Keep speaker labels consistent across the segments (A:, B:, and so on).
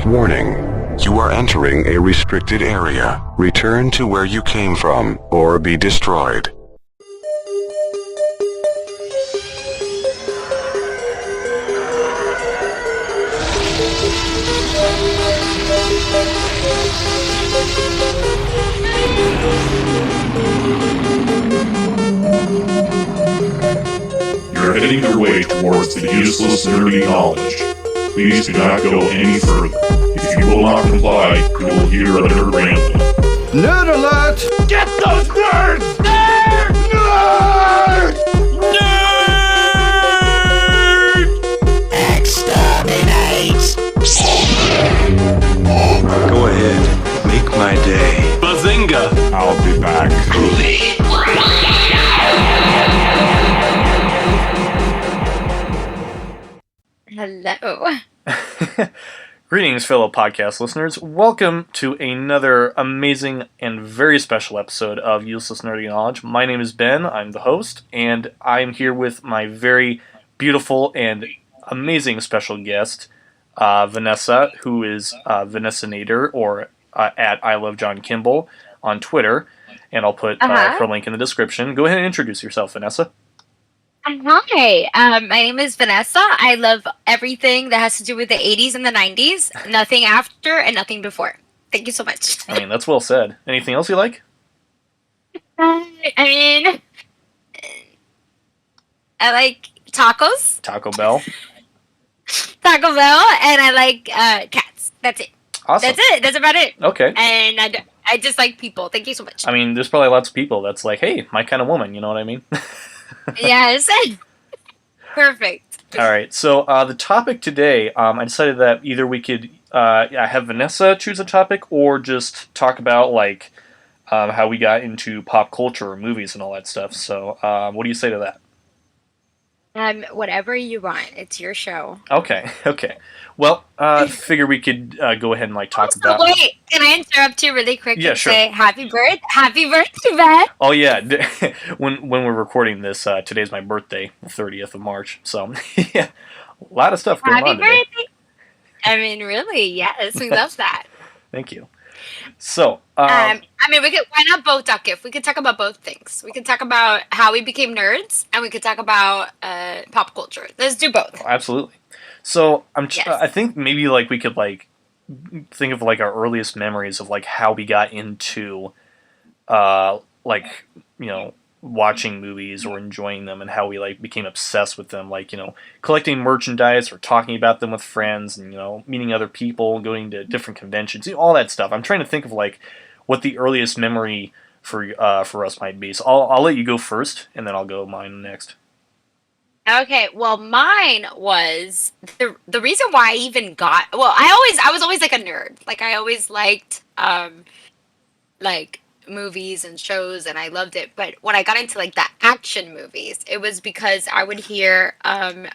A: Warning. You are entering a restricted area. Return to where you came from, or be destroyed.
B: You're heading your way towards the useless nerdy knowledge. Please do not go any further. If you will not comply, you will hear a nerd rambling.
C: Nerd alert!
D: Get those nerds! Nerd! Nerd! Nerd!
E: Exterminate!
C: Go ahead, make my day.
D: Bazinga!
B: I'll be back.
F: Hello.
G: Greetings, fellow podcast listeners. Welcome to another amazing and very special episode of Useless Nerdy Knowledge. My name is Ben, I'm the host, and I'm here with my very beautiful and amazing special guest, Vanessa, who is Vanessa Nader, or at I Love John Kimball on Twitter, and I'll put her link in the description. Go ahead and introduce yourself, Vanessa.
F: Hi, my name is Vanessa. I love everything that has to do with the 80s and the 90s. Nothing after and nothing before. Thank you so much.
G: I mean, that's well said. Anything else you like?
F: I like tacos,
G: Taco Bell.
F: Taco Bell, and I like cats. That's it.
G: Awesome.
F: That's it. That's about it.
G: Okay.
F: And I just like people. Thank you so much.
G: I mean, there's probably lots of people that's like, hey, my kind of woman, you know what I mean?
F: Yes. Perfect.
G: All right, so the topic today, I decided that either we could have Vanessa choose a topic or just talk about, like, how we got into pop culture or movies and all that stuff. So what do you say to that?
F: Whatever you want. It's your show.
G: Okay. Well, figure we could go ahead and, like, talk about...
F: Wait, can I interrupt you really quick and
G: sure.
F: say happy birthday, Ben?
G: Oh, yeah. When we're recording this, today's my birthday, the 30th of March. So, yeah, a lot of stuff going on today.
F: Happy birthday! I mean, really, yes, we love that.
G: Thank you. So,
F: I mean, why not both, Duckif? We could talk about both things. We could talk about how we became nerds, and we could talk about pop culture. Let's do both.
G: Absolutely. So,
F: Yes.
G: I think maybe, like, we could, like, think of, like, our earliest memories of, like, how we got into, like, you know, watching movies or enjoying them and how we, like, became obsessed with them, like, you know, collecting merchandise or talking about them with friends and, you know, meeting other people, going to different conventions, you know, all that stuff. I'm trying to think of, like, what the earliest memory for us might be. So I'll let you go first, and then I'll go mine next.
F: Okay, well, mine was the reason why I even got. Well, I was always like a nerd. Like I always liked like movies and shows, and I loved it. But when I got into like the action movies, it was because I would hear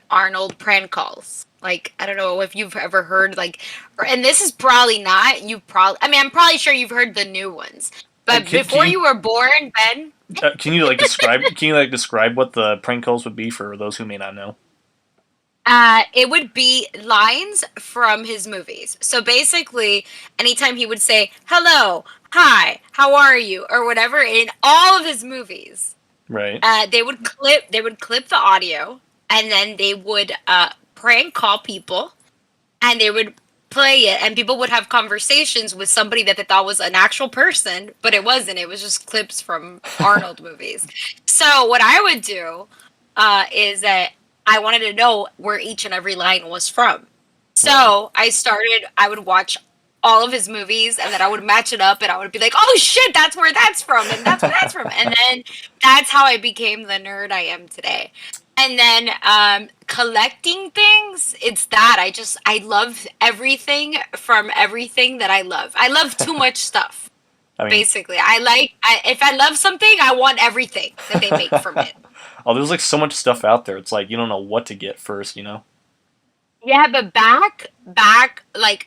F: Arnold prank calls. Like, I don't know if you've ever heard, like, and this is probably not, I'm probably sure you've heard the new ones. But before you were born, Ben...
G: Can you describe what the prank calls would be for those who may not know?
F: It would be lines from his movies. So basically, anytime he would say, hello, hi, how are you, or whatever, in all of his movies,
G: right?
F: They would clip the audio, and then they would prank call people, and they would play it, and people would have conversations with somebody that they thought was an actual person, but it wasn't. It was just clips from Arnold movies. So what I would do is that I wanted to know where each and every line was from. So I would watch all of his movies, and then I would match it up, and I would be like, oh shit, that's where that's from, and that's where that's from. And then that's how I became the nerd I am today. And then collecting things, it's that. I love everything from everything that I love. I love too much stuff, basically. If I love something, I want everything that they make from it.
G: Oh, there's like so much stuff out there. It's like you don't know what to get first, you know?
F: Yeah, but back, like,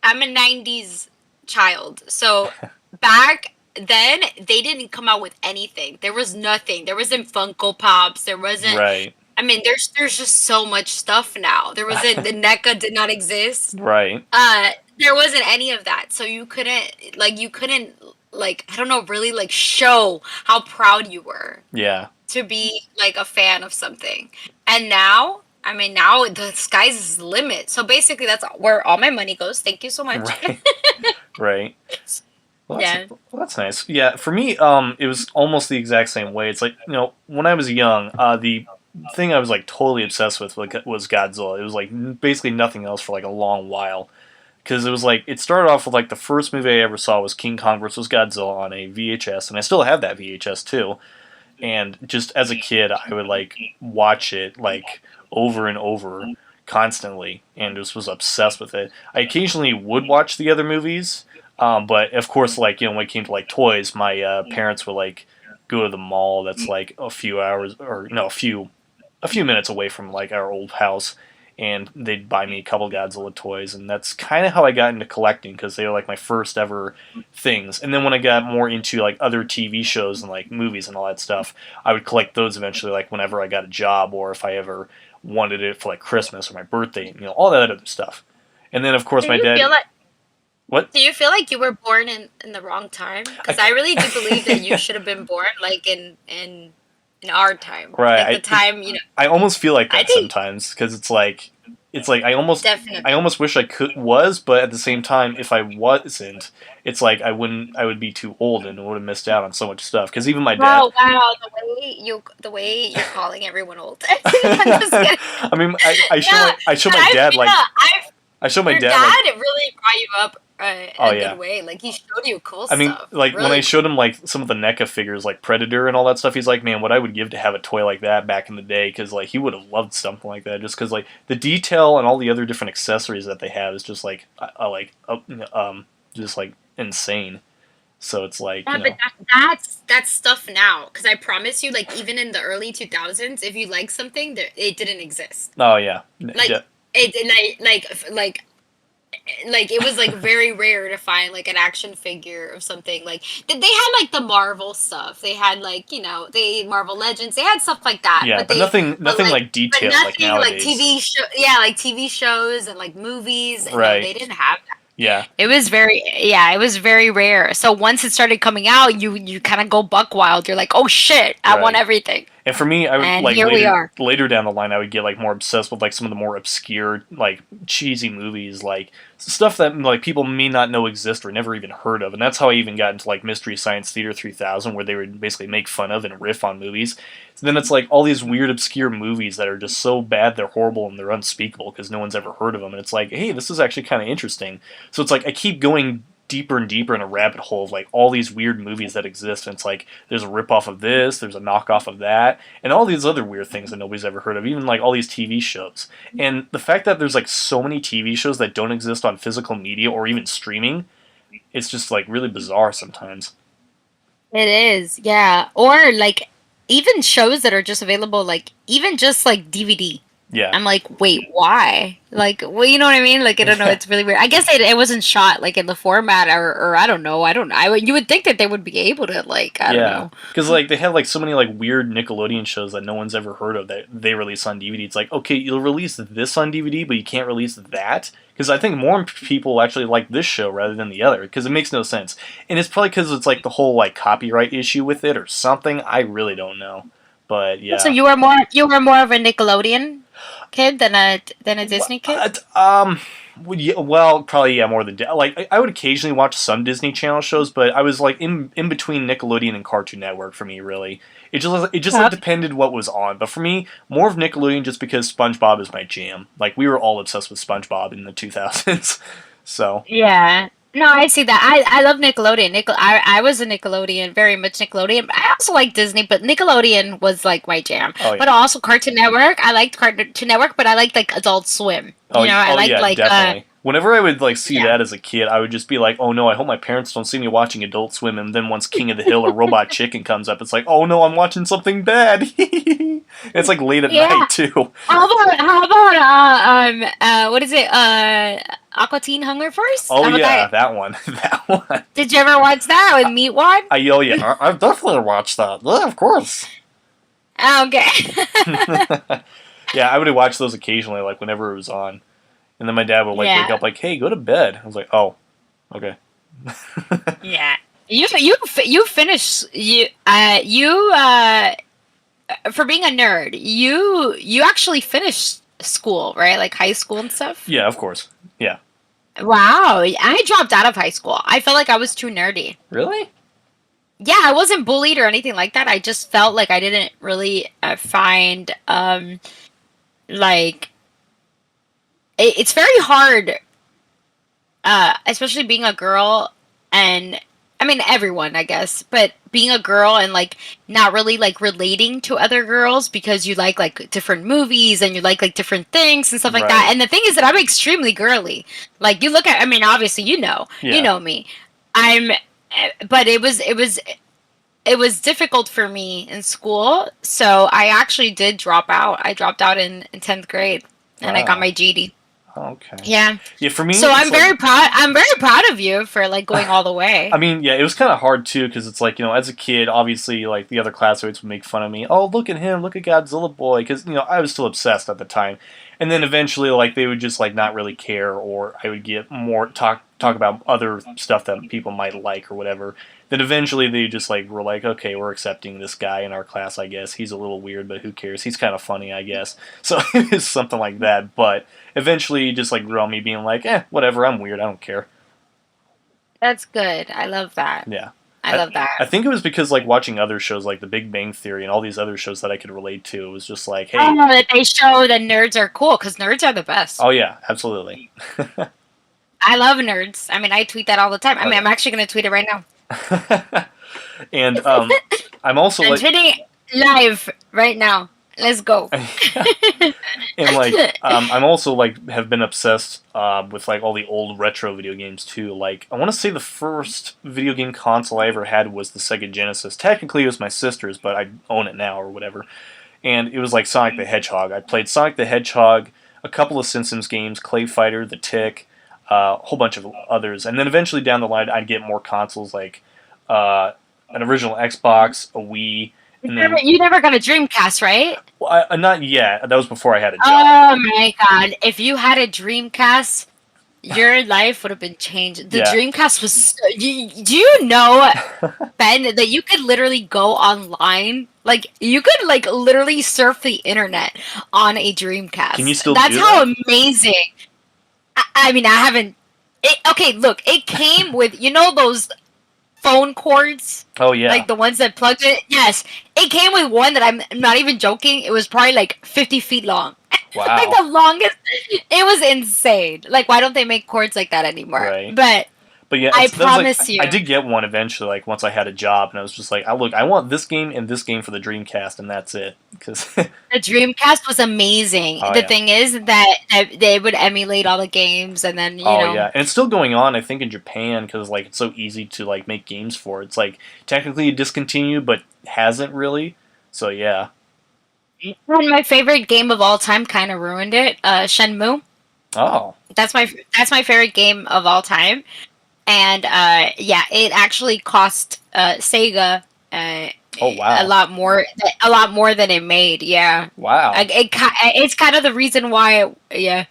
F: I'm a 90s child. So back then, they didn't come out with anything. There was nothing. There wasn't Funko Pops. There wasn't...
G: Right.
F: I mean, there's just so much stuff now. There wasn't... the NECA did not exist.
G: Right.
F: there wasn't any of that. So you couldn't like, I don't know, really like show how proud you were
G: Yeah.
F: to be like a fan of something. And now, I mean, now the sky's the limit. So basically, that's where all my money goes. Thank you so much.
G: Right. Right. Well,
F: Yeah.
G: that's nice. Yeah, for me, it was almost the exact same way. It's like, when I was young, the thing I was like totally obsessed with was Godzilla. It was like basically nothing else for like a long while. Because it was like, it started off with like the first movie I ever saw was King Kong vs. Godzilla on a VHS, and I still have that VHS too. And just as a kid, I would like watch it like over and over constantly, and just was obsessed with it. I occasionally would watch the other movies, but of course, like when it came to like toys, my parents would like go to the mall that's like a few hours or no, a few minutes away from like our old house, and they'd buy me a couple Godzilla toys, and that's kind of how I got into collecting because they were like my first ever things. And then when I got more into like other TV shows and like movies and all that stuff, I would collect those eventually, like whenever I got a job or if I ever wanted it for like Christmas or my birthday, all that other stuff. And then of course
F: Do
G: my
F: you
G: dad.
F: feel like
G: What?
F: do you feel like you were born in the wrong time? Because I really do believe that you should have been born like in our time,
G: Right.
F: like the time
G: I almost feel like
F: I
G: that
F: think
G: sometimes because it's like I almost
F: definitely.
G: I almost wish I was, but at the same time, if I wasn't, it's like I would be too old and would have missed out on so much stuff. Because even my dad.
F: Wow, wow, the way you're calling everyone old. I'm just kidding.
G: I mean, I show
F: No,
G: I show
F: but
G: my
F: I
G: dad
F: feel
G: like I show my
F: your
G: dad
F: dad
G: like.
F: it really brought you up
G: Oh
F: a
G: yeah.
F: good way. Like he showed you cool
G: I mean,
F: stuff.
G: like when
F: Really
G: I showed him like some of the NECA figures, like Predator and all that stuff, he's like, "Man, what I would give to have a toy like that back in the day," because like he would have loved something like that, just because like the detail and all the other different accessories that they have is just like, just like insane. So it's like,
F: Yeah, but that's stuff now. Because I promise you, like even in the early 2000s, if you like something, it didn't exist.
G: oh yeah,
F: Like
G: yeah,
F: like it was like very rare to find like an action figure of something like they had like the Marvel stuff. They had like they Marvel Legends. They had stuff like that.
G: yeah,
F: But
G: but
F: they
G: nothing like
F: but
G: detailed like
F: nothing like
G: nowadays.
F: TV show. Yeah, like TV shows and like movies. No,
G: Right.
F: they didn't have that.
G: Yeah.
F: It was very rare. So once it started coming out, you kind of go buck wild. You're like, oh shit, I want
G: Right.
F: everything.
G: And for me, I would
F: And
G: like
F: here we are.
G: later down the line, I would get like more obsessed with like some of the more obscure, like cheesy movies, like stuff that like people may not know exist or never even heard of. And that's how I even got into like Mystery Science Theater 3000, where they would basically make fun of and riff on movies. So then it's like all these weird, obscure movies that are just so bad they're horrible and they're unspeakable because no one's ever heard of them. And it's like, hey, this is actually kind of interesting. So it's like I keep going deeper and deeper in a rabbit hole of like all these weird movies that exist, and it's like there's a ripoff of this, there's a knockoff of that, and all these other weird things that nobody's ever heard of, even like all these TV shows. And the fact that there's like so many TV shows that don't exist on physical media or even streaming, it's just like really bizarre sometimes.
F: It is, yeah. Or like even shows that are just available, like even just like DVD.
G: Yeah.
F: I'm like, wait, why? Like, well, you know what I mean? Like, I don't know. It's really weird. I guess it wasn't shot like in the format, or I don't know. You would think that they would be able to like, I don't know.
G: Because like they have like so many like weird Nickelodeon shows that no one's ever heard of that they release on DVD. It's like, okay, you'll release this on DVD, but you can't release that. Because I think more people actually like this show rather than the other, because it makes no sense. And it's probably because it's like the whole like copyright issue with it or something. I really don't know. But yeah.
F: So you were more of a Nickelodeon kid than a Disney kid?
G: Well, probably more than like I would occasionally watch some Disney Channel shows, but I was like in between Nickelodeon and Cartoon Network for me. Really, it just like, depended what was on. But for me, more of Nickelodeon just because SpongeBob is my jam. Like we were all obsessed with SpongeBob in the 2000s. So
F: Yeah. No, I see that. I love Nickelodeon. I was a Nickelodeon, very much Nickelodeon. I also like Disney, but Nickelodeon was like my jam.
G: Oh, yeah.
F: But also Cartoon Network. I liked Cartoon Network, but I liked like Adult Swim. I liked
G: yeah,
F: like
G: definitely. Whenever I would like see
F: yeah.
G: that as a kid, I would just be like, "Oh no, I hope my parents don't see me watching Adult Swim." And then once King of the Hill or Robot Chicken comes up, it's like, "Oh no, I'm watching something bad." It's like late at night too.
F: How about what is it? Aqua Teen Hunger Force?
G: Oh
F: How about
G: yeah,
F: that?
G: that one, that one.
F: Did you ever watch that with Meatwad?
G: I've definitely watched that. Yeah, of course.
F: Okay.
G: Yeah, I would watch those occasionally, like whenever it was on. And then my dad would like
F: Yeah.
G: wake up like, "Hey, go to bed." I was like, "Oh, okay."
F: Yeah. You finished for being a nerd. You actually finished school, right? Like high school and stuff.
G: Yeah, of course. Yeah.
F: Wow, I dropped out of high school. I felt like I was too nerdy.
G: Really?
F: Yeah, I wasn't bullied or anything like that. I just felt like I didn't really find like it's very hard, especially being a girl, and I mean everyone, I guess, but being a girl and like not really like relating to other girls because you like different movies and you like different things and stuff like that.
G: Right.
F: And the thing is that I'm extremely girly. Like you look at, I mean, obviously you
G: Yeah.
F: know me. But it was difficult for me in school, so I actually did drop out. I dropped out in 10th grade, and I got
G: Wow.
F: my GED.
G: Okay.
F: Yeah.
G: Yeah, for me.
F: So
G: it's
F: I'm
G: like-
F: very proud. I'm very proud of you for like going all the way.
G: I mean, yeah, it was kind of hard too because it's like, as a kid, obviously, like the other classmates would make fun of me. Oh, look at him! Look at Godzilla boy! Because I was still obsessed at the time, and then eventually, like they would just like not really care, or I would get more talk about other stuff that people might like or whatever. Then eventually they just like were like, okay, we're accepting this guy in our class. I guess he's a little weird, but who cares? He's kind of funny, I guess. So it was something like that. But eventually, just like grew on me being like, whatever, I'm weird, I don't care.
F: That's good. I love that.
G: Yeah.
F: I love that.
G: I think it was because like watching other shows like The Big Bang Theory and all these other shows that I could relate to. It was just like, hey,
F: Oh, that they show that nerds are cool because nerds are the best.
G: oh yeah, absolutely.
F: I love nerds. I mean, I tweet that all the time. I mean,
G: yeah.
F: I'm actually going to tweet it right now.
G: And I'm also
F: I'm
G: like,
F: tweeting live right now. Let's go.
G: and like I'm also like have been obsessed with like all the old retro video games too. Like I want to say the first video game console I ever had was the Sega Genesis. Technically it was my sister's, but I own it now or whatever. And it was like Sonic the Hedgehog. I played Sonic the Hedgehog, a couple of Simpsons games, Clay Fighter, The Tick, a whole bunch of others. And then eventually down the line I'd get more consoles like an original Xbox, a Wii. And then,
F: You never got a Dreamcast, right?
G: well, not yet. That was before I had a job.
F: Oh my god. If you had a Dreamcast, your life would have been changed. The
G: Yeah.
F: Dreamcast was do you know, Ben, that you could literally go online? Like you could like literally surf the internet on a Dreamcast.
G: Can you still
F: That's
G: do
F: how
G: that?
F: amazing. I mean, I haven't okay, look, it came with those phone cords,
G: Oh yeah.
F: like the ones that plugged it. Yes, it came with one that I'm not even joking. It was probably like 50 feet long.
G: Wow.
F: Like the longest. It was insane. Like, why don't they make cords like that anymore?
G: Right.
F: But
G: yeah,
F: I
G: that was, like,
F: promise you.
G: I did get one eventually, like once I had a job, and I was just like, I want this game and this game for the Dreamcast, and that's it. Because
F: the Dreamcast was amazing.
G: Oh,
F: the
G: yeah.
F: thing is that they would emulate all the games, and then you know.
G: yeah, and it's still going on. I think in Japan because like it's so easy to like make games for. It's like technically discontinued, but hasn't really. So yeah.
F: And my favorite game of all time kind of ruined it. Shenmue.
G: Oh.
F: That's my favorite game of all time. And yeah, it actually cost Sega
G: Oh wow.
F: a lot more than it made. Yeah,
G: Wow.
F: it's kind of the reason why. Yeah,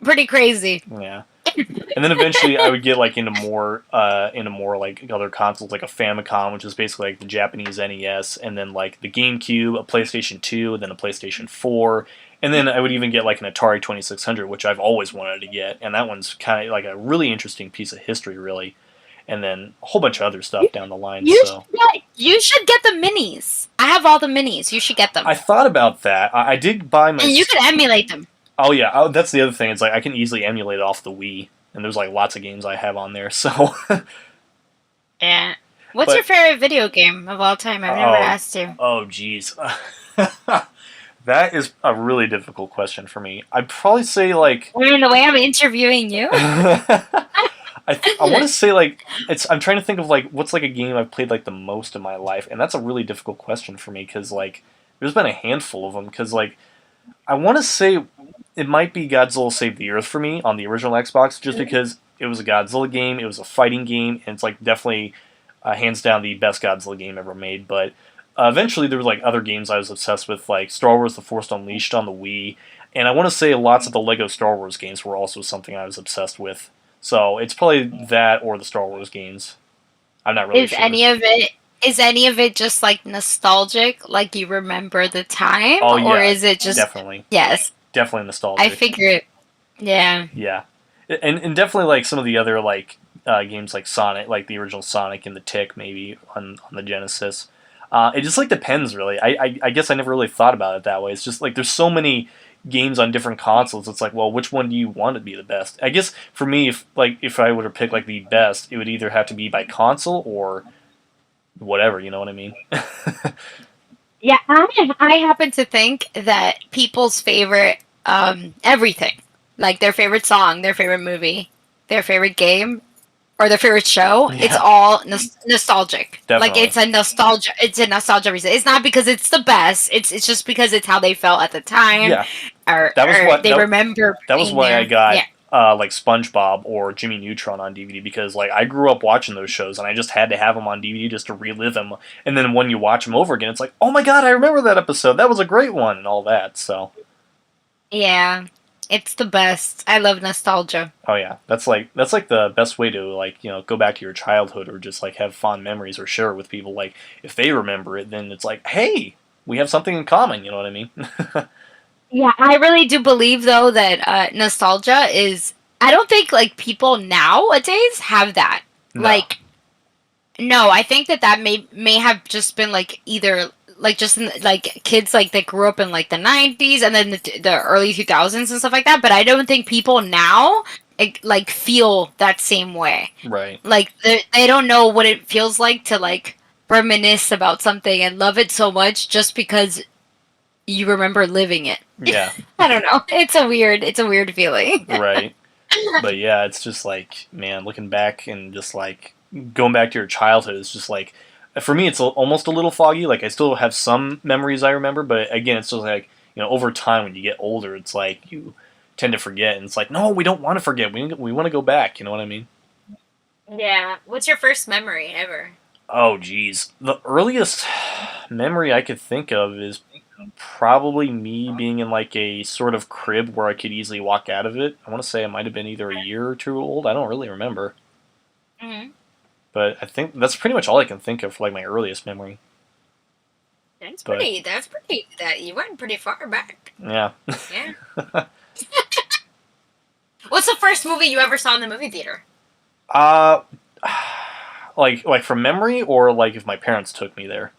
F: pretty crazy.
G: Yeah. And then eventually I would get like into more like other consoles like a Famicom, which is basically like the Japanese NES, and then like the GameCube, a PlayStation 2, and then a PlayStation 4. And then I would even get like an Atari 2600, which I've always wanted to get, and that one's kind of like a really interesting piece of history, really. And then a whole bunch of other stuff down the line.
F: You
G: So
F: you should get the minis. I have all the minis. You should get them,
G: I thought about that. I did buy my.
F: and you can emulate them.
G: Oh yeah, that's the other thing. It's like I can easily emulate it off the Wii, and there's like lots of games I have on there. So
F: Yeah. What's
G: But-
F: your favorite video game of all time? I've never
G: Oh.
F: asked you.
G: oh geez, that is a really difficult question for me. I'd probably say like.
F: I mean, the way I'm interviewing you.
G: I want to say like I'm trying to think of like what's like a game I've played like the most in my life, and that's a really difficult question for me because like there's been a handful of them. Because like I want to say it might be Godzilla Save the Earth for me on the original Xbox, just because it was a Godzilla game, it was a fighting game, and it's like definitely hands down the best Godzilla game ever made. But eventually there were like other games I was obsessed with, like Star Wars: The Force Unleashed on the Wii. And I want to say lots of the Lego Star Wars games were also something I was obsessed with. So it's probably that or the Star Wars games. I'm not really
F: Is
G: sure.
F: any of it just like nostalgic, like you remember the time,
G: Oh
F: or
G: yeah,
F: is it just
G: definitely,
F: yes?
G: definitely nostalgic.
F: I figured, yeah.
G: Yeah, and definitely like some of the other like games like Sonic, like the original Sonic and the Tick, maybe on the Genesis. It just like depends really. I guess I never really thought about it that way. It's just like there's so many games on different consoles. It's like, well, which one do you want to be the best? I guess for me, if I were to pick like the best, it would either have to be by console or whatever. You know what I mean?
F: Yeah, I happen to think that people's favorite everything, like their favorite song, their favorite movie, their favorite game, or their favorite show, it's
G: Yeah.
F: all nostalgic. Like
G: Definitely.
F: it's a nostalgia reason. It's not because it's the best. It's just because it's how they felt at the time,
G: Yeah,
F: or,
G: that was
F: or
G: what
F: they remember
G: that was
F: being
G: why I
F: there.
G: got
F: Yeah.
G: like SpongeBob or Jimmy Neutron on DVD because like I grew up watching those shows and I just had to have them on DVD just to relive them. And then when you watch them over again, it's like, oh my god, I remember that episode. That was a great one and all that. So,
F: Yeah. It's the best. I love nostalgia.
G: oh yeah, that's like the best way to like go back to your childhood or just like have fond memories or share it with people. Like if they remember it, then it's like, hey, we have something in common. You know what I mean?
F: Yeah, I really do believe though that nostalgia is. I don't think like people nowadays have that.
G: No.
F: Like, no, I think that may have just been like either like just like kids like that grew up in like the 90s and then the early 2000s and stuff like that. But I don't think people now like feel that same way.
G: Right.
F: Like they don't know what it feels like to like reminisce about something and love it so much just because you remember living it.
G: Yeah.
F: I don't know. It's a weird feeling.
G: Right. But yeah, it's just like, man, looking back and just like going back to your childhood is just like, for me, it's almost a little foggy. Like I still have some memories I remember, but again, it's just like, over time when you get older, it's like you tend to forget, and it's like, no, we don't want to forget. We want to go back. You know what I mean?
F: Yeah. What's your first memory ever?
G: Oh, geez, the earliest memory I could think of is probably me being in like a sort of crib where I could easily walk out of it. I want to say it might have been either a year or two old. I don't really remember.
F: Mm-hmm.
G: But I think that's pretty much all I can think of for like my earliest memory.
F: That's pretty. That you went pretty far back.
G: Yeah.
F: Yeah. What's the first movie you ever saw in the movie theater?
G: uh, like from memory or like if my parents took me there.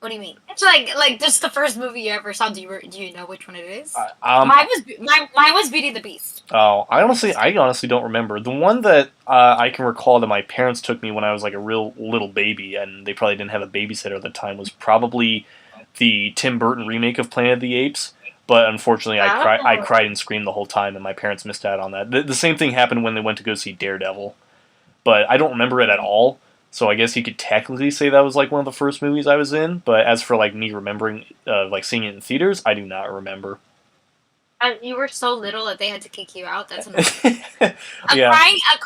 F: What do you mean? It's like just the first movie you ever saw. Do you know which one it is?
G: Um,
F: Mine was Beauty and the Beast.
G: oh, I honestly don't remember. The one that I can recall that my parents took me when I was like a real little baby, and they probably didn't have a babysitter at the time, was probably the Tim Burton remake of Planet of the Apes. But unfortunately, I cried and screamed the whole time, and my parents missed out on that. The same thing happened when they went to go see Daredevil, but I don't remember it at all. So I guess you could technically say that was like one of the first movies I was in. But as for like me remembering, like seeing it in theaters, I do not remember.
F: You were so little that they had to kick you out. That's annoying.
G: Yeah.
F: A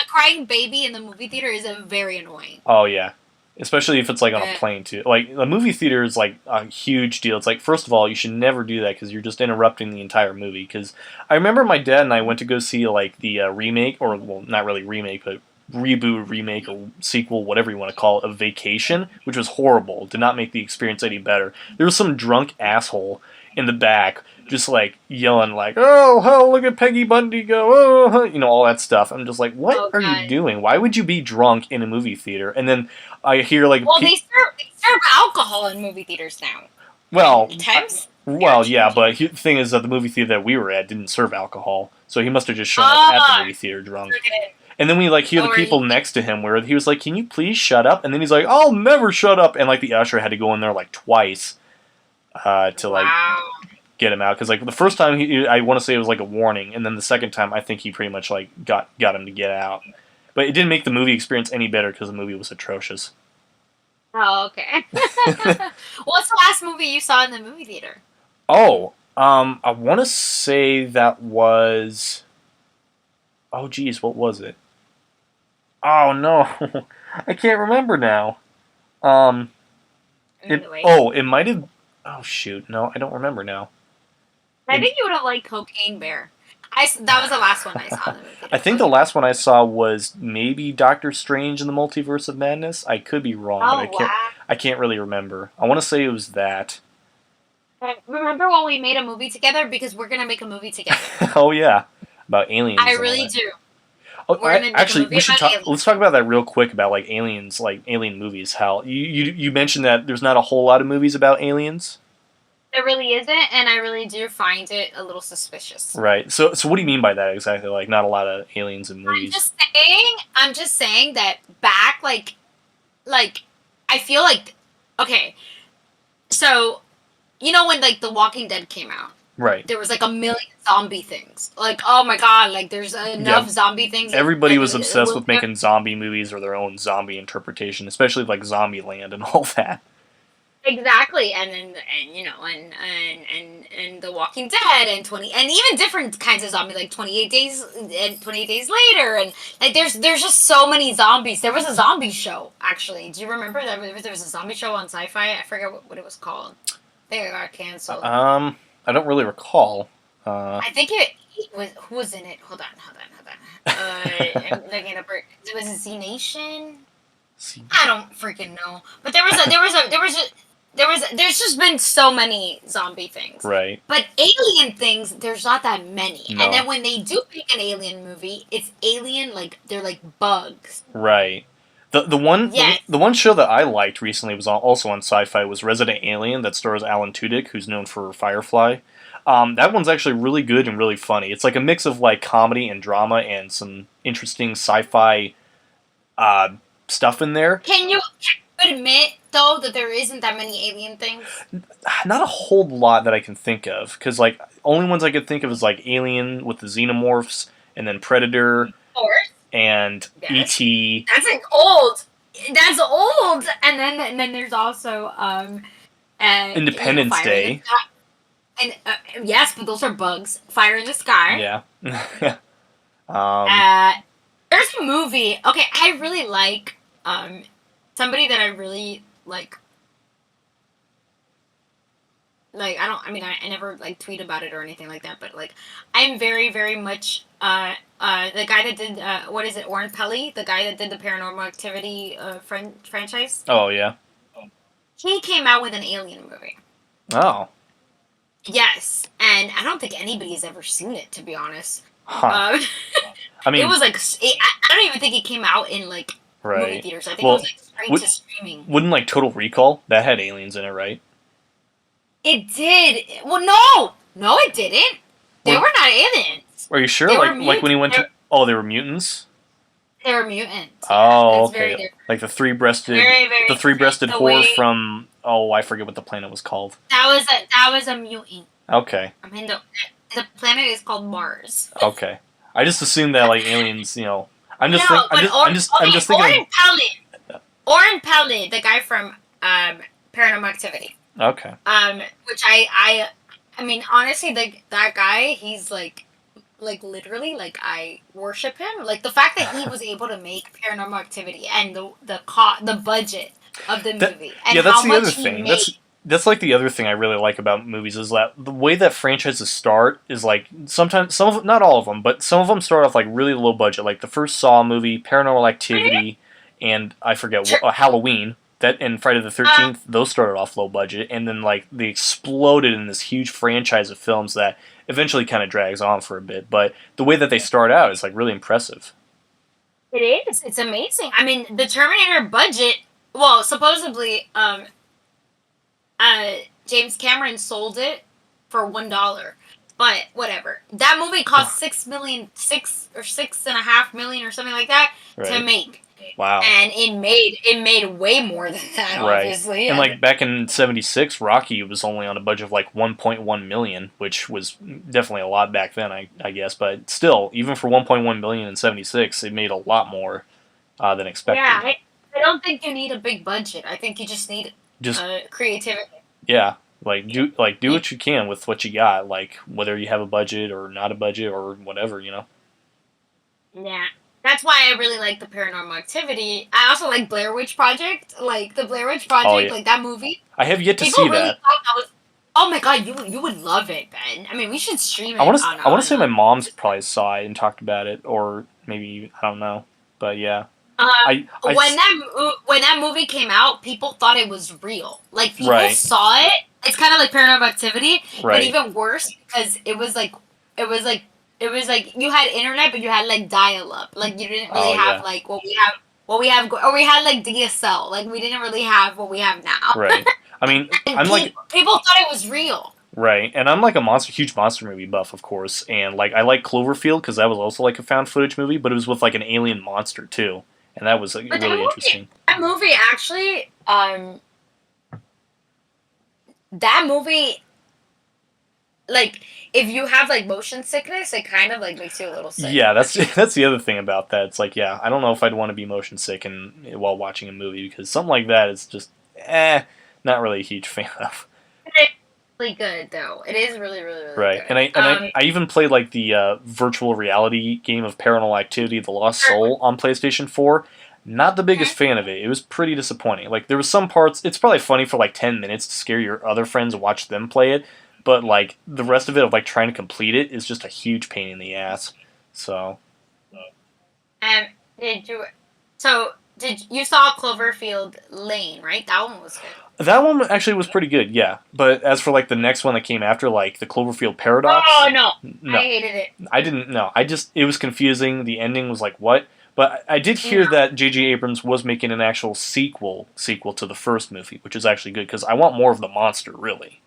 F: crying baby in the movie theater is very annoying.
G: Oh yeah. Especially if it's like on a
F: Yeah.
G: plane too. Like the movie theater is like a huge deal. It's like, first of all, you should never do that because you're just interrupting the entire movie. Because I remember my dad and I went to go see like the remake, or well, not really remake, but reboot, remake, or sequel, whatever you want to call it, of Vacation, which was horrible. Did not make the experience any better. There was some drunk asshole in the back just like yelling like, oh, hell, look at Peggy Bundy go, oh, all that stuff. I'm just like, what are you doing? Why would you be drunk in a movie theater? And then I hear like,
F: well, they serve alcohol in movie theaters now.
G: well,
F: Times.
G: yeah, but the thing is that the movie theater that we were at didn't serve alcohol, so he must have just shown up at the movie theater drunk.
F: Okay.
G: And then we like hear the people next to him where he was like, "Can you please shut up?" And then he's like, "I'll never shut up." And like the usher had to go in there like twice to like get him out, because like the first time I want to say it was like a warning, and then the second time I think he pretty much like got him to get out. But it didn't make the movie experience any better because the movie was atrocious.
F: Oh, okay. What's the last movie you saw in the movie theater?
G: Oh, I want to say that was. Oh, geez, what was it? Oh no, I can't remember now. It might have. Oh shoot, no, I don't remember now.
F: I think you would have liked Cocaine Bear. That was the last one I saw in the movie
G: I
F: theater.
G: think the last one I saw was maybe Doctor Strange in the Multiverse of Madness. I could be wrong, but
F: Oh wow!
G: I can't really remember. I want to say it was that.
F: Remember when we made a movie together? Because we're gonna make a movie together.
G: Oh yeah, about aliens.
F: I
G: and all
F: really
G: that.
F: do.
G: Oh,
F: We're gonna make
G: actually,
F: a movie
G: we should
F: about
G: talk.
F: aliens.
G: Let's talk about that real quick about like aliens, like alien movies. How you mentioned that there's not a whole lot of movies about aliens,
F: There really isn't, and I really do find it a little suspicious.
G: right? So what do you mean by that exactly? Like not a lot of aliens in
F: I'm
G: movies.
F: just saying that back, like, I feel like, okay, so, you know when, like, The Walking Dead came out?
G: Right.
F: There was, like, a million zombie things. Like, oh my god, like, there's enough
G: Yeah.
F: zombie things.
G: Everybody
F: that
G: was
F: it
G: obsessed
F: will
G: with making zombie movies or their own zombie interpretation, especially like Zombieland and all that.
F: Exactly, and then you know, and The Walking Dead and even different kinds of zombies like 28 Days and 28 Days Later, and like there's just so many zombies. There was a zombie show actually. Do you remember that there was a zombie show on Sci-Fi? I forget what it was called. I think it got canceled.
G: I don't really recall.
F: I think it was who was in it. Hold on. I'm looking up. Was it Z Nation? I don't freaking know. But there's just been so many zombie things.
G: Right.
F: But alien things, there's not that many.
G: No.
F: And then when they do make an alien movie, it's alien like they're like bugs.
G: Right. The one
F: Yes.
G: the one show that I liked recently was also on Sci-Fi was Resident Alien that stars Alan Tudyk, who's known for Firefly. That one's actually really good and really funny. It's like a mix of like comedy and drama and some interesting sci-fi stuff in there.
F: Can you admit though that there isn't that many alien things?
G: Not a whole lot that I can think of, because like only ones I could think of is like Alien with the xenomorphs, and then Predator,
F: Of course.
G: and
F: Yes.
G: E.T.
F: That's like old. That's old. And then there's also
G: Independence
F: Fire in
G: Day.
F: the Sky. And yes, but those are bugs. Fire in the Sky.
G: Yeah.
F: There's a movie. Okay, I really like somebody that I really like. Like I never like tweet about it or anything like that, but like I'm very very much the guy that did what is it, Oren Peli, the guy that did the Paranormal Activity franchise.
G: Oh yeah.
F: He came out with an alien movie.
G: Oh.
F: Yes, and I don't think anybody has ever seen it, to be honest.
G: Huh. I mean,
F: it was like I don't even think it came out in like movie
G: right.
F: theaters. I think
G: Well,
F: it was like straight to streaming.
G: Wouldn't like Total Recall that had aliens in it, right?
F: It did. Well, no, it didn't. They
G: Well-
F: were not aliens.
G: Are you sure?
F: They were
G: Like when he went to they were mutants.
F: They were mutants.
G: Oh,
F: It's very
G: okay.
F: different.
G: Like the three-breasted
F: Very
G: three-breasted
F: the
G: whore
F: way-
G: from I forget what the planet was called.
F: That was a mutant.
G: Okay.
F: I mean, the planet is called Mars.
G: Okay. I just assumed that like aliens, I'm just
F: No,
G: think,
F: but
G: I'm just thinking.
F: Oren Peli, the guy from Paranormal Activity.
G: Okay.
F: Which I mean, honestly, that guy, he's like literally, like I worship him. Like the fact that he was able to make Paranormal Activity and the budget of the movie, and
G: Yeah, that's
F: how
G: the other
F: much he
G: thing.
F: made.
G: That's like the other thing I really like about movies is that the way that franchises start is like sometimes not all of them, but some of them start off like really low budget. Like the first Saw movie, Paranormal Activity, and I forget Halloween. That and Friday the 13th, those started off low budget, and then like they exploded in this huge franchise of films that eventually kind of drags on for a bit. But the way that they start out is like really impressive.
F: It is. It's amazing. I mean, the Terminator budget. Well, supposedly, James Cameron sold it for $1, but whatever. That movie cost $6.5 million or something like that to
G: Right.
F: make.
G: Wow.
F: And it made way more than that,
G: Right.
F: obviously.
G: And like back in '76, Rocky was only on a budget of like 1.1 million, which was definitely a lot back then, I guess. But still, even for 1.1 million in '76, it made a lot more than expected.
F: Yeah, I don't think you need a big budget. I think you just need creativity.
G: Yeah, do what you can with what you got, like whether you have a budget or not a budget or whatever,
F: Yeah. That's why I really like the Paranormal Activity. I also like Blair Witch Project. Like, the Blair Witch Project,
G: Oh, yeah.
F: like that movie.
G: I have yet to
F: People
G: see
F: really
G: that.
F: thought that was... Oh my god, you would love it, Ben. I mean, we should stream it.
G: I want to.
F: On,
G: I want to say my
F: on,
G: mom's probably saw it and talked about it, or maybe I don't know. But yeah,
F: Um,
G: I
F: when that movie came out, people thought it was real. Like people
G: Right.
F: saw it. It's kind of like Paranormal Activity, but
G: Right.
F: even worse because it was like you had internet, but you had like dial up. Like you didn't really
G: Oh,
F: have
G: yeah.
F: like what we have, or we had like DSL. Like we didn't really have what we have now.
G: right. I mean,
F: And
G: I'm like
F: people thought it was real.
G: right, and I'm like a huge monster movie buff, of course, and like I like Cloverfield because that was also like a found footage movie, but it was with like an alien monster too, and that was like,
F: But
G: really interesting.
F: that movie actually, that movie, like, if you have like motion sickness, it kind of like makes you a little sick.
G: Yeah, that's that's the other thing about that. It's like, yeah, I don't know if I'd want to be motion sick and while watching a movie because something like that is just not really a huge fan of.
F: It's really good though. It is really, really, really
G: Right,
F: good.
G: and I even played like the virtual reality game of Paranormal Activity: The Lost Soul on PlayStation 4. Not the biggest fan of it. It was pretty disappointing. Like there was some parts. It's probably funny for like 10 minutes to scare your other friends and watch them play it, but like the rest of it of like trying to complete it is just a huge pain in the ass. So
F: Did you? So did you saw Cloverfield Lane? Right, that one was good.
G: that one actually was pretty good, yeah. But as for like the next one that came after, like the Cloverfield Paradox,
F: Oh no,
G: no,
F: I hated it.
G: I didn't know. It was confusing. The ending was like what? But I did hear
F: Yeah.
G: that J.J. Abrams was making an actual sequel to the first movie, which is actually good because I want more of the monster, really.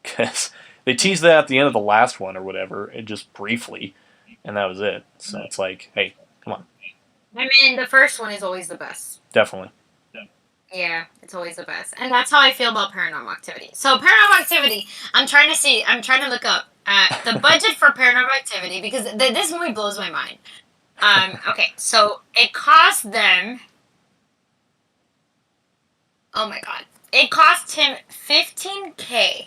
G: Because they teased that at the end of the last one or whatever, and just briefly, and that was it. So it's like, hey, come on,
F: I mean, the first one is always the best.
G: definitely.
F: Yeah, it's always the best. And that's how I feel about Paranormal Activity. So, Paranormal Activity, I'm trying to look up the budget for Paranormal Activity because this movie blows my mind. Okay, so it cost them. Oh my god. It cost him $15K to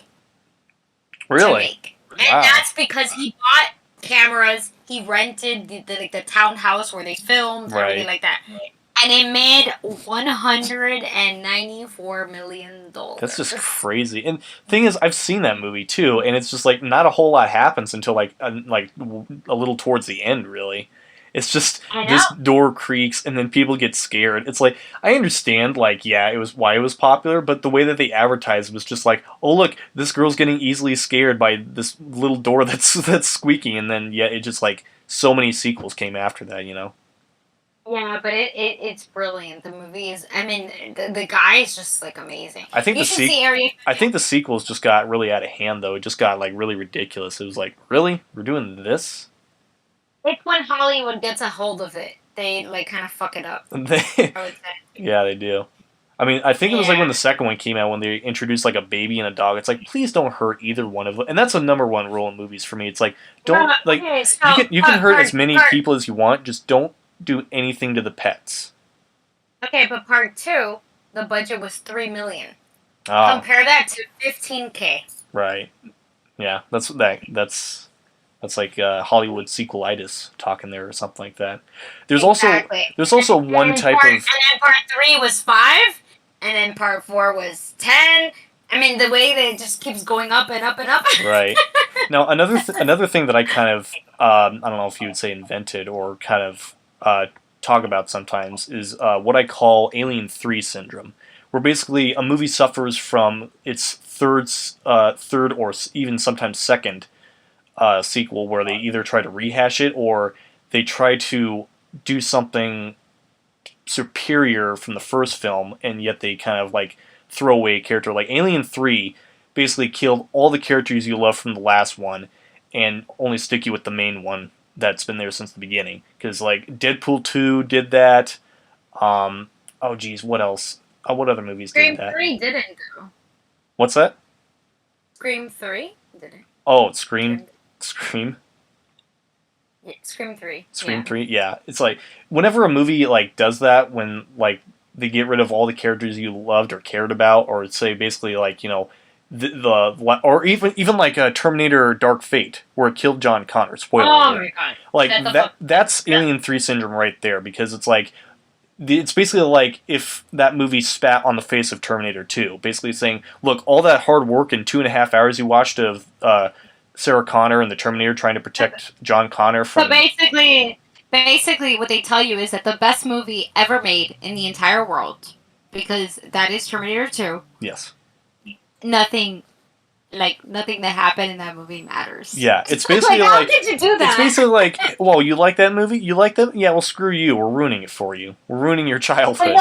G: Really?
F: make. And
G: Wow.
F: that's because he bought cameras, he rented the townhouse where they filmed, everything
G: Right.
F: like that. And it made $194 million.
G: That's just crazy. And thing is, I've seen that movie too, and it's just like not a whole lot happens until like a little towards the end, really. It's just
F: I know.
G: this door creaks and then people get scared. It's like I understand, like yeah, it was why it was popular, but the way that they advertised was just like, oh look, this girl's getting easily scared by this little door that's squeaking, and then yeah, it just like so many sequels came after that, you know.
F: Yeah, but it's brilliant. The movie is. I mean, the guy is just like amazing.
G: I think
F: you
G: the
F: should see Area.
G: I think the sequels just got really out of hand though. It just got like really ridiculous. It was like, really, we're doing this.
F: It's when Hollywood gets a hold of it, they like kind of fuck it up.
G: They,
F: I would say.
G: yeah, they do. I mean, I think it was like
F: Yeah.
G: when the second one came out when they introduced like a baby and a dog. It's like, please don't hurt either one of them. And that's a number one rule in movies for me. It's like, don't like
F: Okay, so,
G: you can hurt as many
F: part-
G: people as you want. Just don't do anything to the pets.
F: Okay, but part 2, the budget was $3 million.
G: Oh,
F: Compare that to $15K.
G: right. Yeah, that's like Hollywood sequelitis talking there or something like that. There's
F: Exactly.
G: also one type of
F: And then part 3 was 5, and then part 4 was 10. I mean, the way that it just keeps going up and up and up.
G: right. Now another thing that I kind of I don't know if you would say invented or kind of talk about sometimes is what I call Alien 3 syndrome, where basically a movie suffers from its third or even sometimes second sequel, where they either try to rehash it or they try to do something superior from the first film, and yet they kind of like throw away a character. Like Alien 3 basically killed all the characters you love from the last one and only stick you with the main one that's been there since the beginning. Because like Deadpool 2 did that. Oh geez, what else? What other movies
F: Scream
G: did that?
F: 3 didn't, though.
G: What's that?
F: Scream 3 didn't.
G: Oh, Scream.
F: Yeah, Scream 3.
G: Scream
F: Yeah.
G: 3, yeah. It's like whenever a movie like does that, when like they get rid of all the characters you loved or cared about, or say basically like, you know, the or even like Terminator Dark Fate, where it killed John Connor. Spoiler
F: Oh
G: alert.
F: my god.
G: Like
F: Shut the fuck-
G: that's Alien 3 syndrome right there, because it's like it's basically like if that movie spat on the face of Terminator 2, basically saying, look, all that hard work in 2.5 hours you watched of Sarah Connor and the Terminator trying to protect John Connor from...
E: So basically what they tell you is that the best movie ever made in the entire world, because that is Terminator 2,
G: Yes.
E: nothing that happened in that movie matters.
G: Yeah, it's basically
E: how did you do that?
G: It's basically like, well, you like that movie? You like that? Yeah, well, screw you. We're ruining it for you. We're ruining your childhood.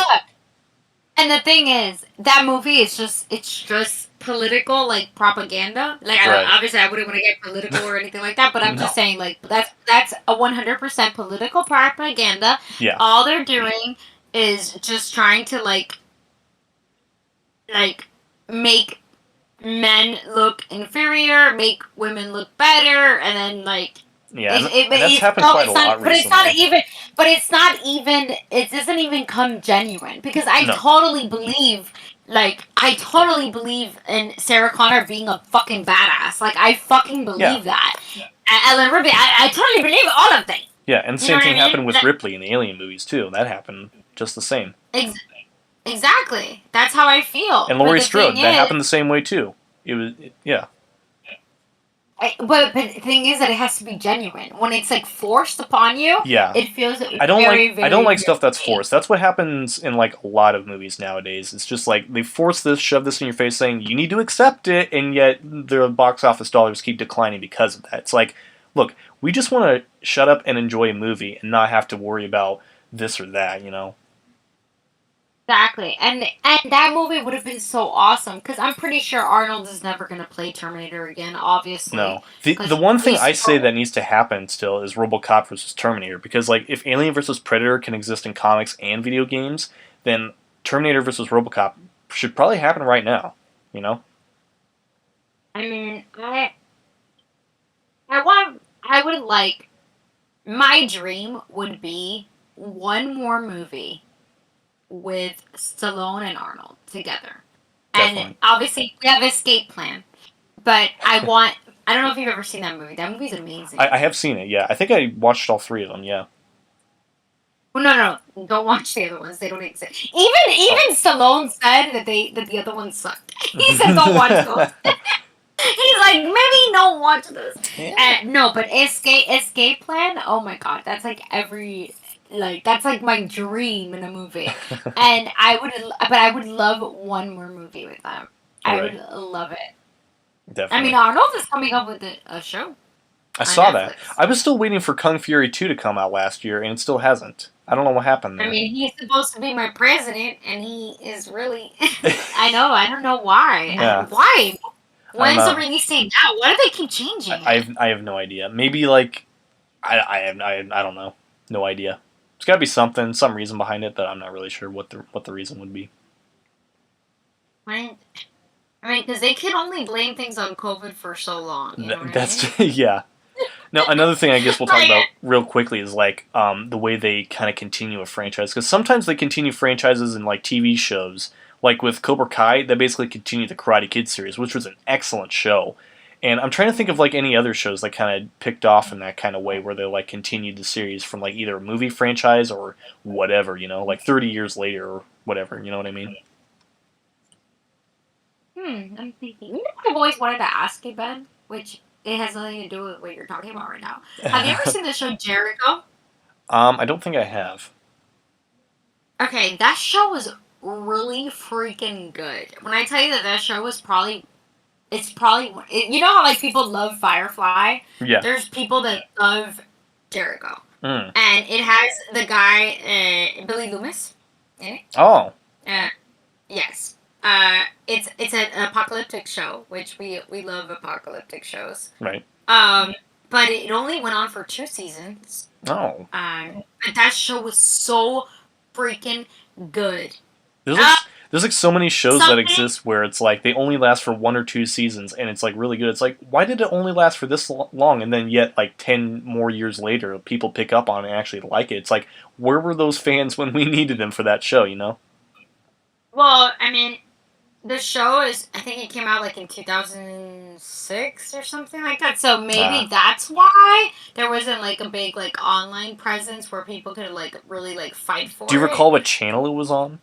E: And the thing is, that movie is just political, like, propaganda. Like,
G: Right.
E: obviously, I wouldn't want to get political or anything like that, but I'm just saying, like, that's a 100% political propaganda.
G: Yeah.
E: All they're doing is just trying to, like, make men look inferior, make women look better, and then, like...
G: Yeah, and that's happened quite a lot recently.
E: It doesn't even come genuine, because I totally believe in Sarah Connor being a fucking badass. Like, I fucking believe that. Ellen Ripley, I totally believe all of them.
G: Yeah, and the same thing happened with Ripley in the Alien movies, too. That happened just the same.
E: Exactly. That's how I feel.
G: And Laurie Strode, that happened the same way, too. Yeah.
E: But the thing is that it has to be genuine. When it's, like, forced upon you, it feels
G: I don't like stuff that's forced. That's what happens in, like, a lot of movies nowadays. It's just like they force this, shove this in your face, saying you need to accept it, and yet the box office dollars keep declining because of that. It's like, look, we just want to shut up and enjoy a movie and not have to worry about this or that, you know?
E: Exactly, and that movie would have been so awesome, because I'm pretty sure Arnold is never going to play Terminator again, obviously.
G: No. The one thing I say that needs to happen still is RoboCop versus Terminator, because like if Alien versus Predator can exist in comics and video games, then Terminator versus RoboCop should probably happen right now, you know?
E: I mean, my dream would be one more movie with Stallone and Arnold together.
G: Definitely.
E: And obviously we have Escape Plan. But I don't know if you've ever seen that movie. That movie's amazing.
G: I have seen it, yeah. I think I watched all 3 of them, yeah.
E: Well, no. Don't watch the other ones. They don't exist. Even Stallone said that the other ones sucked. He said don't watch those. He's like, maybe don't watch this.
G: Yeah.
E: No, but Escape Plan, oh my god, that's like that's like my dream in a movie. And I would love one more movie with them. I would love it.
G: Definitely.
E: I mean, Arnold is coming up with a show.
G: I saw that. I was still waiting for Kung Fury 2 to come out last year, and it still hasn't. I don't know what happened there.
E: I mean, he's supposed to be my president, and he is really... I know, I don't know why.
G: Yeah.
E: Why? When's the release date now? Why do they keep changing it?
G: I have no idea. Maybe, like... I don't know. No idea. There's got to be some reason behind it that I'm not really sure what the reason would be.
E: I mean, because they can only blame things on COVID for so long. You know what I
G: mean? Yeah. Now, another thing I guess we'll talk about real quickly is like the way they kind of continue a franchise. Because sometimes they continue franchises in like TV shows. Like with Cobra Kai, they basically continue the Karate Kid series, which was an excellent show. And I'm trying to think of like any other shows that kind of picked off in that kind of way where they like continued the series from like either a movie franchise or whatever, you know, like 30 years later or whatever, you know what I mean?
E: I'm thinking. You know what I've always wanted to ask you, Ben? Which it has nothing to do with what you're talking about right now. Have you ever seen the show Jericho?
G: I don't think I have.
E: Okay, that show was really freaking good. When I tell you that show was you know how like people love Firefly?
G: Yeah.
E: There's people that love Jericho.
G: Mm.
E: And it has the guy, Billy Loomis, in it.
G: Oh.
E: Yes. It's an apocalyptic show, which we love apocalyptic shows.
G: Right.
E: But it only went on for 2 seasons.
G: Oh.
E: But that show was so freaking good.
G: There's like so many shows that exist where it's like they only last for 1 or 2 seasons and it's like really good. It's like, why did it only last for this long? And then yet like 10 more years later, people pick up on it and actually like it. It's like, where were those fans when we needed them for that show, you know?
E: Well, I mean, The show is, I think it came out like in 2006 or something like that. So maybe that's why there wasn't like a big like online presence where people could like really like fight for it.
G: Do you recall what channel it was on?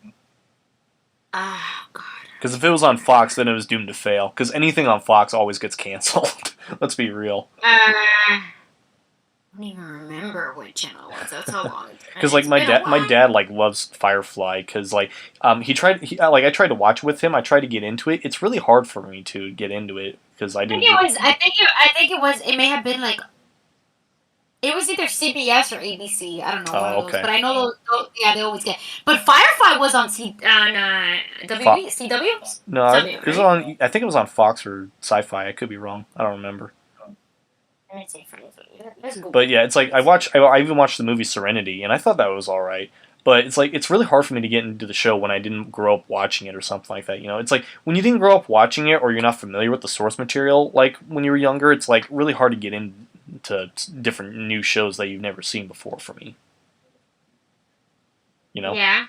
E: Oh God.
G: Because if it was on Fox, then it was doomed to fail. Because anything on Fox always gets canceled. Let's be real.
E: I don't even remember what channel it was. That's how long.
G: Because like my dad like loves Firefly. Because like I tried to watch with him. I tried to get into it. It's really hard for me to get into it because I didn't.
E: I think it was. It may have been like. It was either CBS or ABC. I don't know. One of those, but I know those. Yeah, they always get. But Firefly was on WB, CW.
G: No, it was on. I think it was on Fox or Sci-Fi. I could be wrong. I don't remember. But yeah, it's like I even watched the movie Serenity, and I thought that was all right. But it's like it's really hard for me to get into the show when I didn't grow up watching it or something like that. You know, it's like when you didn't grow up watching it or you're not familiar with the source material, like when you were younger, it's like really hard to get into different new shows that you've never seen before for me. You know?
E: Yeah.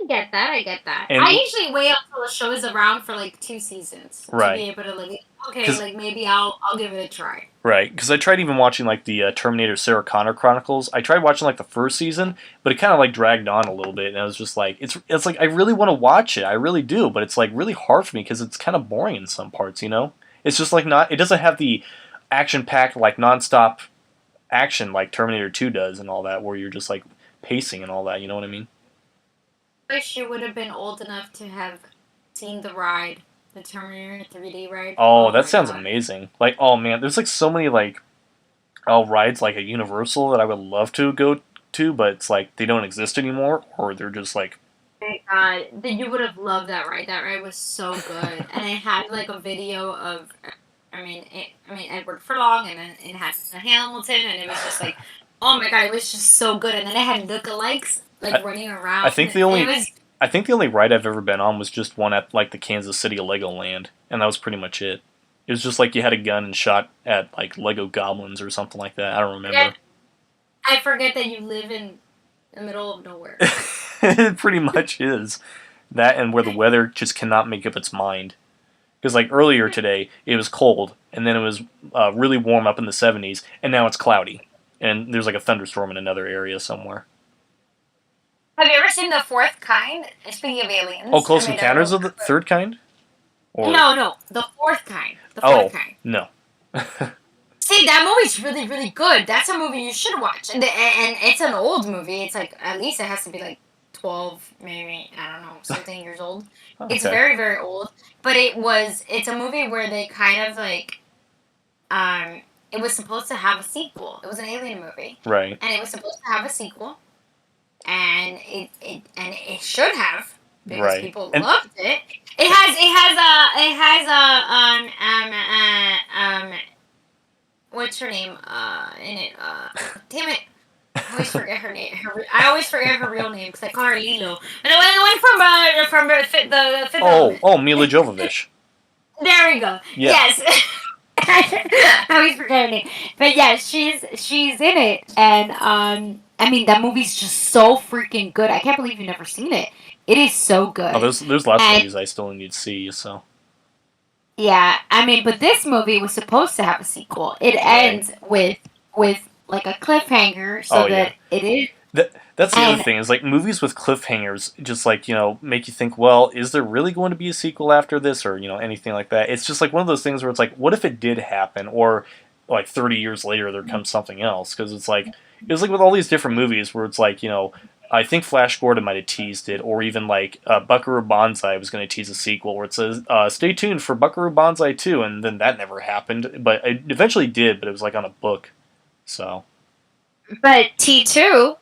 E: I get that.
G: And
E: I usually wait until the show is around for like 2 seasons to be able to like, okay, like maybe I'll give it a try.
G: Right, because I tried even watching like the Terminator Sarah Connor Chronicles. I tried watching like the first season, but it kind of like dragged on a little bit, and I was just like, it's like I really want to watch it, I really do, but it's like really hard for me because it's kind of boring in some parts, you know. It's just like it doesn't have the action-packed like nonstop action like Terminator 2 does and all that, where you're just like pacing and all that. You know what I mean?
E: I wish you would have been old enough to have seen the ride, the Terminator 3D ride.
G: Oh, that sounds amazing. Like, oh man, there's like so many like rides like at Universal that I would love to go to, but it's like they don't exist anymore, or they're just like.
E: My God, you would have loved that ride. That ride was so good, and it had like a video of, Edward Furlong, and then it had Hamilton, and it was just like, oh my God, it was just so good, and then it had lookalikes like running around.
G: I think the only ride I've ever been on was just one at like the Kansas City Legoland, and that was pretty much it. It was just like you had a gun and shot at like Lego goblins or something like that. I don't remember.
E: I forget that you live in the middle of nowhere.
G: It pretty much is that, and where the weather just cannot make up its mind. Because like earlier today, it was cold, and then it was really warm up in the 70s, and now it's cloudy, and there's like a thunderstorm in another area somewhere.
E: Have you ever seen The Fourth Kind? Speaking of aliens.
G: Oh, Close Encounters of the Third Kind? Or...
E: No, The Fourth Kind. The Fourth Kind.
G: No.
E: See, that movie's really, really good. That's a movie you should watch. And it's an old movie. It's like, at least it has to be like 12, maybe, I don't know, something years old. Okay. It's very, very old. But it's a movie where they kind of like, it was supposed to have a sequel. It was an alien movie.
G: Right.
E: And it was supposed to have a sequel. And it should have, because people loved it. It has what's her name in it? Damn it! I always forget her name. I always forget her real name because I call her Lilo. And the one from the Fifth Element.
G: Oh, Mila Jovovich.
E: There we go. Yeah. Yes. I always forget her name, but yeah, she's in it, and I mean that movie's just so freaking good. I can't believe you've never seen it. It is so good.
G: Oh, there's lots of movies I still need to see. So.
E: Yeah, I mean, but this movie was supposed to have a sequel. It ends with like a cliffhanger, so it is.
G: That's the other thing, is like movies with cliffhangers just like, you know, make you think, well, is there really going to be a sequel after this, or, you know, anything like that. It's just like one of those things where it's like, what if it did happen, or like 30 years later there comes something else, because it's like with all these different movies where it's like, you know, I think Flash Gordon might have teased it, or even like Buckaroo Banzai was going to tease a sequel where it says, stay tuned for Buckaroo Banzai 2, and then that never happened, but it eventually did, but it was like on a book, so.
E: But T2...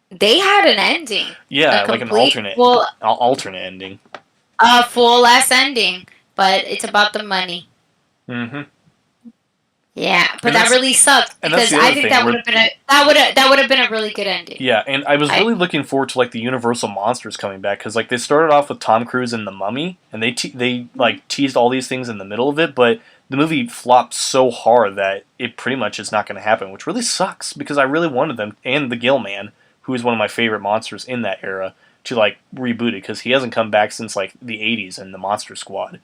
E: they had an ending.
G: Yeah, like an alternate ending.
E: A full-ass ending, but it's about the money.
G: Mm-hmm.
E: Yeah, but that really sucks, because I think that would have been a really good ending.
G: Yeah, and I was really looking forward to like the Universal monsters coming back, because like they started off with Tom Cruise and the Mummy, and they like teased all these things in the middle of it, but the movie flopped so hard that it pretty much is not going to happen, which really sucks, because I really wanted them, and the Gill Man, who is one of my favorite monsters in that era, to like reboot it because he hasn't come back since like the '80s and the Monster Squad,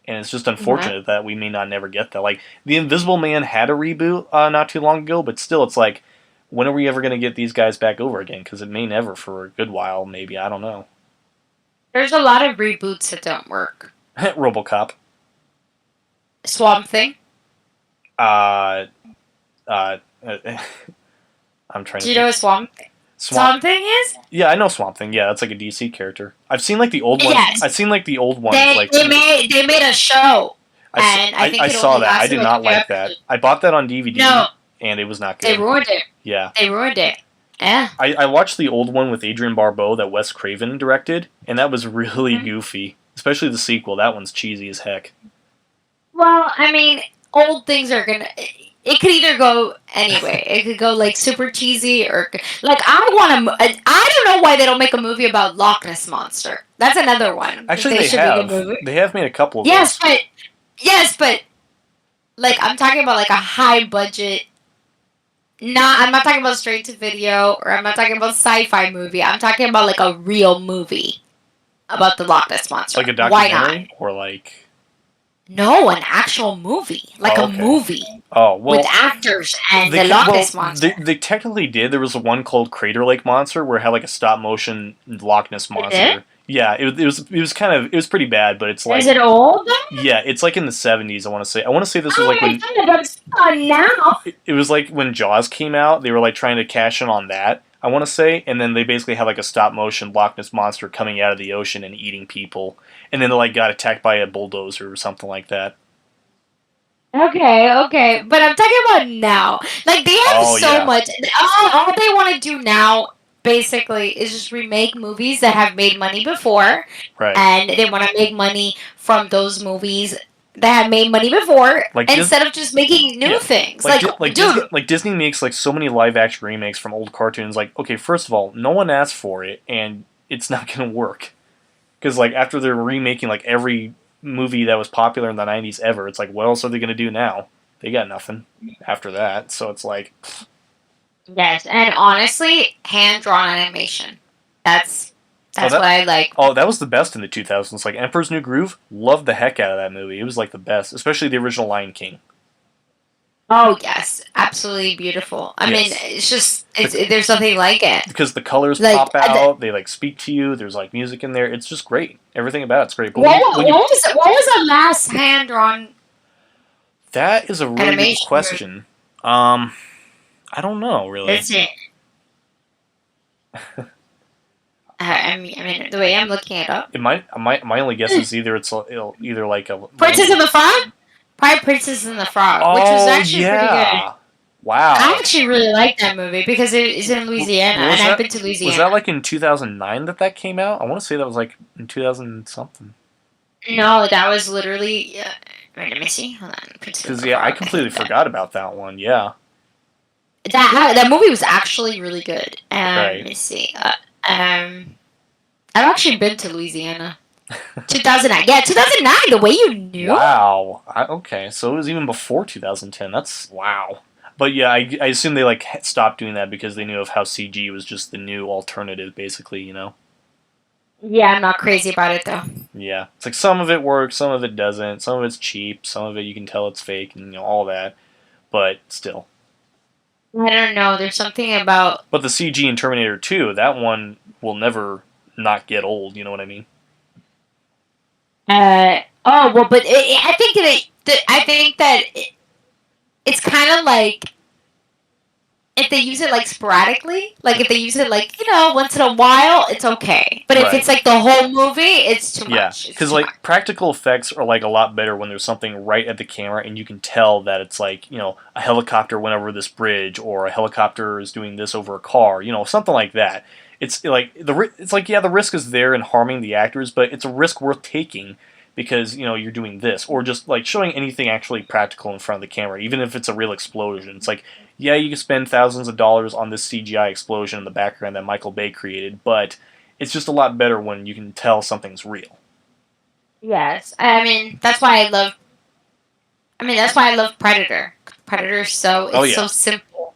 G: and it's just unfortunate that we may not never get that. Like the Invisible Man had a reboot not too long ago, but still, it's like, when are we ever going to get these guys back over again? Because it may never for a good while. Maybe, I don't know.
F: There's a lot of reboots that don't work.
G: RoboCop.
F: Swamp Thing.
G: I'm trying
F: Do
G: to
F: you know what Swamp Thing is?
G: Yeah, I know Swamp Thing. Yeah, that's like a DC character. I've seen like the old ones.
F: Yes.
G: I've seen like the old ones.
F: They made a show. And I think
G: I
F: it
G: saw
F: only
G: that. I
F: lasted
G: did
F: like
G: not
F: a few
G: like that.
F: episodes.
G: I bought that on DVD.
F: No.
G: And it was not good.
F: They ruined it.
G: Yeah.
F: They ruined it. Yeah.
G: I watched the old one with Adrian Barbeau that Wes Craven directed, and that was really goofy. Especially the sequel. That one's cheesy as heck.
F: Well, I mean, old things are gonna. It could either go anyway. It could go like super cheesy, or like I don't know why they don't make a movie about Loch Ness Monster. That's another one.
G: Actually, they
F: should make a
G: have.
F: movie.
G: They have made a couple of
F: Yes,
G: those.
F: but like I'm talking about like a high budget. I'm not talking about straight to video, or I'm not talking about sci-fi movie. I'm talking about like a real movie about the Loch Ness Monster.
G: Like a
F: Why
G: documentary?
F: not?
G: Or like...
F: No, an actual movie, like a movie
G: Oh, well...
F: with actors and the Loch Ness Monster.
G: They technically did. There was one called Crater Lake Monster where it had like a stop motion Loch Ness Monster.
F: did?
G: Yeah, it was pretty bad, but it's like...
F: Is it old?
G: Yeah, it's like in the 70s, I want to say. I want to say this was
F: Oh
G: like
F: my
G: when...
F: God, that's fun now.
G: It was like when Jaws came out, they were like trying to cash in on that, I want to say, and then they basically had like a stop motion Loch Ness Monster coming out of the ocean and eating people, and then they like got attacked by a bulldozer or something like that.
F: Okay, but I'm talking about now. Like they have much. All they want to do now, basically, is just remake movies that have made money before,
G: Right.
F: and they want to make money from those movies that have made money before,
G: Like
F: instead of just making new things.
G: Like Disney makes like so many live action remakes from old cartoons. Like, okay, first of all, no one asked for it, and it's not gonna work. Because like after they're remaking like every movie that was popular in the '90s ever, it's like, what else are they gonna do now? They got nothing after that. So it's like,
F: yes, and honestly, hand drawn animation. That's what I like.
G: Oh, that was the best in the 2000s. Like Emperor's New Groove, loved the heck out of that movie. It was like the best, especially the original Lion King.
F: Oh yes, absolutely beautiful. I mean, it's just there's nothing like it.
G: Because the colors
F: Like,
G: pop out, they like speak to you. There's like music in there. It's just great. Everything about it's great. But
F: What was the last hand drawn?
G: That is a really good
F: Animation
G: question. I don't know really.
F: Is it? I mean, the way I'm looking it up.
G: It might. My only guess is either either like a
F: Princess and the Frog. Probably Princess and the Frog, which was actually pretty good.
G: Wow.
F: I actually really like that movie because it is in Louisiana, and I've been to Louisiana.
G: Was that like in 2009 that came out? I want to say that was like in 2000 something.
F: No, that was literally. Wait, let me see. Hold on.
G: Because I completely forgot about that one. Yeah.
F: That movie was actually really good.
G: Right.
F: Let me see. I've actually been to Louisiana. 2009. Yeah, 2009. The way you knew.
G: Wow. Okay, so it was even before 2010. That's wow. But yeah, I assume they like stopped doing that because they knew of how CG was just the new alternative, basically. You know.
F: Yeah, I'm not crazy about it though.
G: Yeah, it's like some of it works, some of it doesn't. Some of it's cheap, some of it you can tell it's fake, and all that. But still.
F: I don't know. There's something about.
G: But the CG in Terminator 2, that one will never not get old. You know what I mean?
F: Oh well, but I think that it's kind of like if they use it like sporadically, like if they use it like once in a while, it's okay. But if it's like the whole movie, it's too much.
G: Yeah, because like practical effects are like a lot better when there's something right at the camera and you can tell that it's like a helicopter went over this bridge or a helicopter is doing this over a car, something like that. It's like the risk is there in harming the actors, but it's a risk worth taking because you're doing this, or just like showing anything actually practical in front of the camera, even if it's a real explosion. It's like, yeah, you can spend thousands of dollars on this CGI explosion in the background that Michael Bay created, but it's just a lot better when you can tell something's real.
F: Yes, I mean that's why I love. That's why I love Predator. Predator's so simple.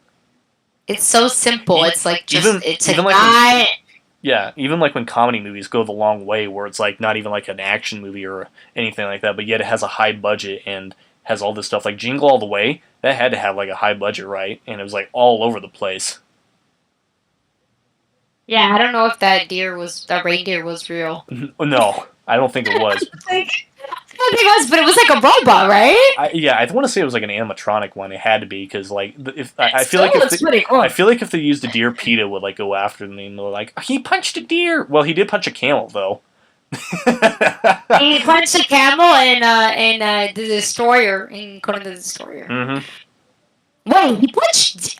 F: It's so simple. It's like it's a guy.
G: Yeah, even like when comedy movies go the long way, where it's like not even like an action movie or anything like that, but yet it has a high budget and has all this stuff like Jingle All the Way. That had to have like a high budget, right? And it was like all over the place.
E: Yeah, I don't know if that reindeer was real.
G: No, I don't think it was.
E: Like, I don't think it was, but it was like a robot, right?
G: I want to say it was like an animatronic one. It had to be because like if I feel
E: Still
G: like if
E: looks pretty cool.
G: I feel like if they used a deer, PETA would like go after them and they're like, he punched a deer. Well, he did punch a camel though.
E: He punched a camel in the Destroyer, in Conan the Destroyer.
G: Mm-hmm.
E: Wait,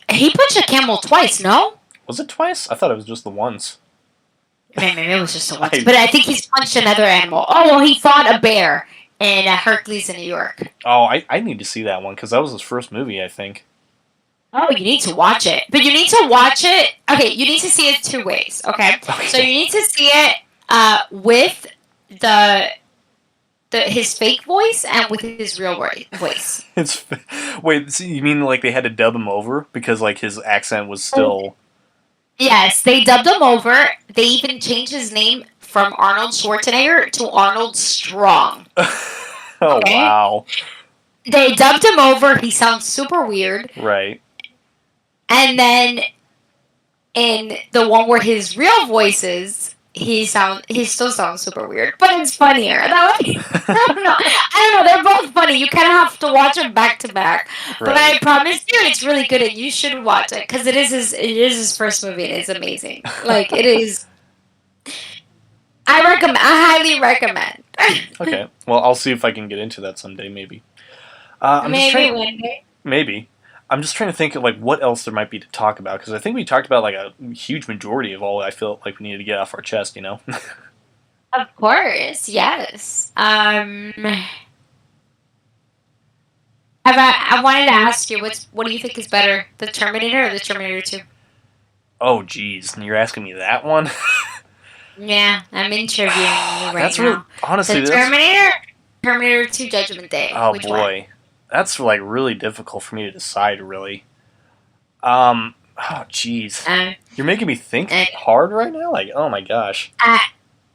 E: he punched a camel twice, no?
G: Was it twice? I thought it was just the once.
E: Maybe it was just the once. But I think he's punched another animal. Oh, well, he fought a bear in Hercules in New York.
G: Oh, I need to see that one because that was his first movie, I think.
E: Oh, you need to watch it. But you need to watch it. Okay, you need to see it two ways. Okay, so you need to see it with his fake voice and with his real voice.
G: Wait, so you mean like they had to dub him over because like his accent was still?
E: Yes, they dubbed him over. They even changed his name from Arnold Schwarzenegger to Arnold Strong.
G: Oh wow!
E: They dubbed him over. He sounds super weird.
G: Right.
E: And then in the one where his real voice is, he still sounds super weird, but it's funnier. I don't know. They're both funny. You kind of have to watch them back to back. But I promise you, it's really good, and you should watch it because it is his first movie, and it's amazing. Like it is. I highly recommend.
G: Okay. Well, I'll see if I can get into that someday. Maybe. One day. Maybe. I'm just trying to think of like what else there might be to talk about because I think we talked about like a huge majority of all I feel like we needed to get off our chest, you know.
E: Of course, yes. I wanted to ask you what do you think is better, the Terminator or the Terminator 2?
G: Oh, geez, you're asking me that one?
E: Yeah, I'm interviewing you right
G: that's
E: now.
G: Really, honestly,
E: the Terminator 2 Judgment Day.
G: Oh
E: Which
G: boy.
E: One?
G: That's like really difficult for me to decide. Really. Oh jeez. You're making me think hard right now. Like, oh my gosh.
E: Yeah,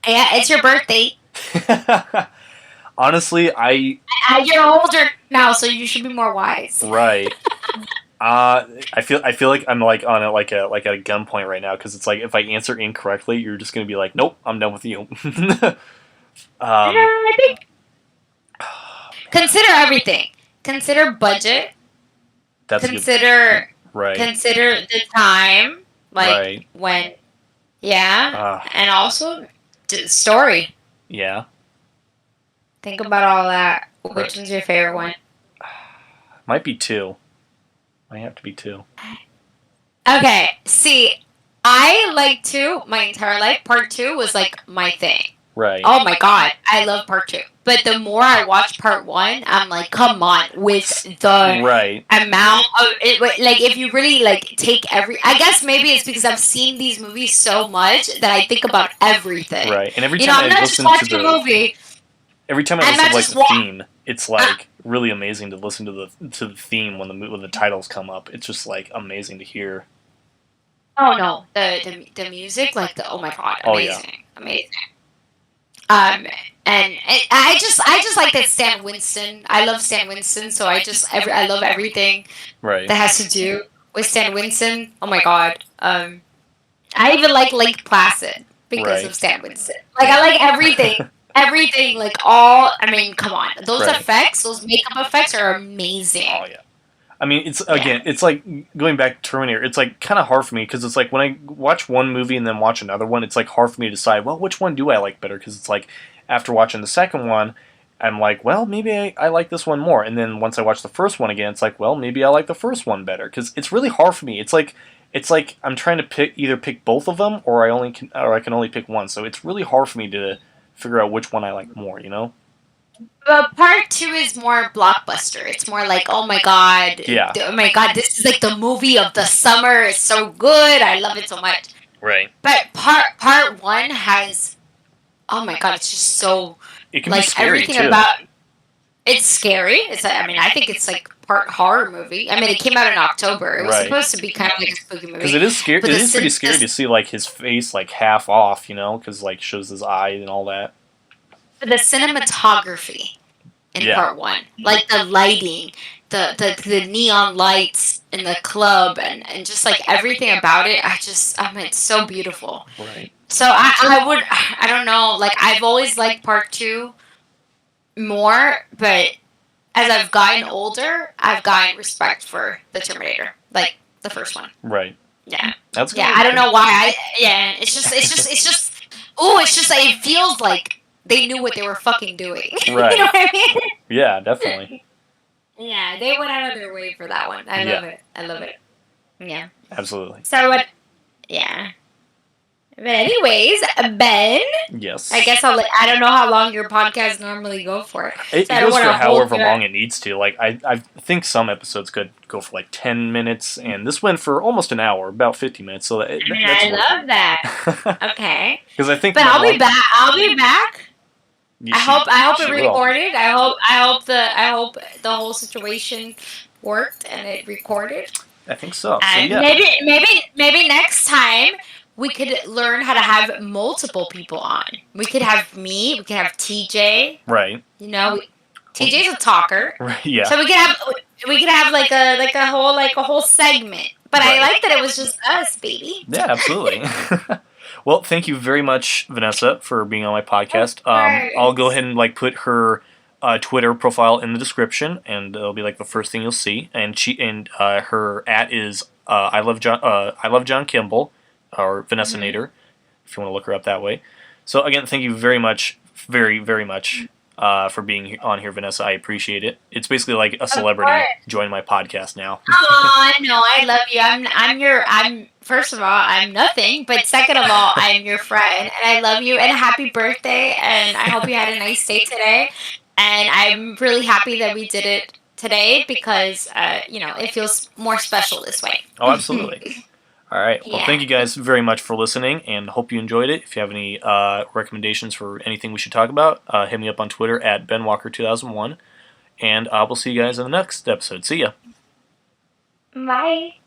E: it's your birthday.
G: Honestly,
E: you're older now, so you should be more wise.
G: Right. I feel like I'm like on a gunpoint right now because it's like if I answer incorrectly, you're just gonna be like, nope, I'm done with you.
E: I think consider everything. Consider budget. Consider the time, like when, and also story.
G: Yeah.
E: Think about all that. Which one's your favorite one?
G: Might be 2. Might have to be 2.
E: Okay. See, I like 2 my entire life. Part 2 was like my thing.
G: Right.
E: Oh my god, I love part 2. But the more I watch part 1, I'm like, come on, with the amount of it. Like, if you really like take I guess maybe it's because I've seen these movies so much that I think about everything.
G: Right. And every time
E: I'm not just watching a movie.
G: Every time I listen to like the theme, it's like really amazing to listen to the theme when the titles come up. It's just like amazing to hear.
E: Oh no, the music, like oh my god, amazing, amazing. And I just like that Stan Winston. I love Stan Winston, so I love everything that has to do with Stan Winston. Oh my god. I even like Lake Placid because of Stan Winston. Like I like everything. Everything, like all. I mean, come on, those effects, those makeup effects are amazing.
G: Oh yeah. I mean, it's like going back to Terminator. It's like kind of hard for me because it's like when I watch one movie and then watch another one, it's like hard for me to decide. Well, which one do I like better? Because it's like after watching the second one, I'm like, well, maybe I like this one more. And then once I watch the first one again, it's like, well, maybe I like the first one better. Because it's really hard for me. It's like I'm trying to either pick both of them or I can only pick one. So it's really hard for me to figure out which one I like more. You know.
E: But part 2 is more blockbuster. It's more like, oh my god, oh my god, this is like the movie of the summer. It's so good. I love it so much.
G: Right.
E: But part 1 has, oh my god, it's just so
G: it can
E: like
G: be scary
E: everything
G: too.
E: about. It's scary. I think it's like
F: part horror movie. I mean, it came out in October. It was
G: Right.
F: supposed to be kind of like a spooky movie.
G: Because it is scary.
F: But
G: It
F: the
G: is pretty
F: cin-
G: scary to see like his face like half off, because like shows his eye and all that.
F: the cinematography in
G: Yeah.
F: part one, like the lighting, the neon lights in the club, and just like everything about it, it's so beautiful.
G: Right.
F: So I don't know, like I've always liked part two more, but as I've gotten older, I've gotten respect for the Terminator, like the first one.
G: Right.
F: Yeah.
G: That's good.
F: Yeah, I don't know why. It's just. Ooh, it's just like it feels like they knew what they were fucking doing.
G: Right.
F: You know what I mean?
G: Yeah, definitely.
F: Yeah, they went out of their way for that one. I
G: Yeah.
F: love it. I love it. Yeah.
G: Absolutely.
F: So what? Yeah. But anyways, Ben,
G: Yes.
F: I guess I don't know how long your podcasts normally go for.
G: It
F: So I don't
G: goes for
F: wanna hold
G: however
F: you-
G: long it needs to. Like I think some episodes could go for like 10 minutes, and this went for almost an hour, about 50 minutes. So
F: I mean, I love that. Okay.
G: Because I think.
F: But
G: my
F: I'll be
G: mom-
F: back. I'll be back.
G: Yeah,
F: I hope
G: she
F: it
G: will.
F: recorded. I hope the whole situation worked and it recorded.
G: I think so. So
F: And
G: yeah.
F: maybe next time we could learn how to have multiple people on. We could have me. We could have TJ.
G: Right.
F: You know, TJ's a talker,
G: Right. Yeah.
F: so we could have like a whole segment. But I
G: Right.
F: like that it was just us, baby.
G: Yeah, absolutely. Well, thank you very much, Vanessa, for being on my podcast.
F: course.
G: I'll go ahead and like put her Twitter profile in the description, and it'll be like the first thing you'll see. And her @ is I love John Kimball, or Vanessa Nader, if you want to look her up that way. So again, thank you very much, very very much. For being on here, Vanessa. I appreciate it. It's basically like a celebrity
F: course.
G: joining my podcast now.
F: Oh, no, I love you. I'm first of all, I'm nothing, but second of all, I'm your friend, and I love you, and happy birthday, and I hope you had a nice day today, and I'm really happy that we did it today because, it feels more special this way.
G: Oh, absolutely. All right. Well,
F: Yeah.
G: thank you guys very much for listening, and hope you enjoyed it. If you have any recommendations for anything we should talk about, hit me up on Twitter @ BenWalker2001, and we'll see you guys in the next episode. See ya.
F: Bye.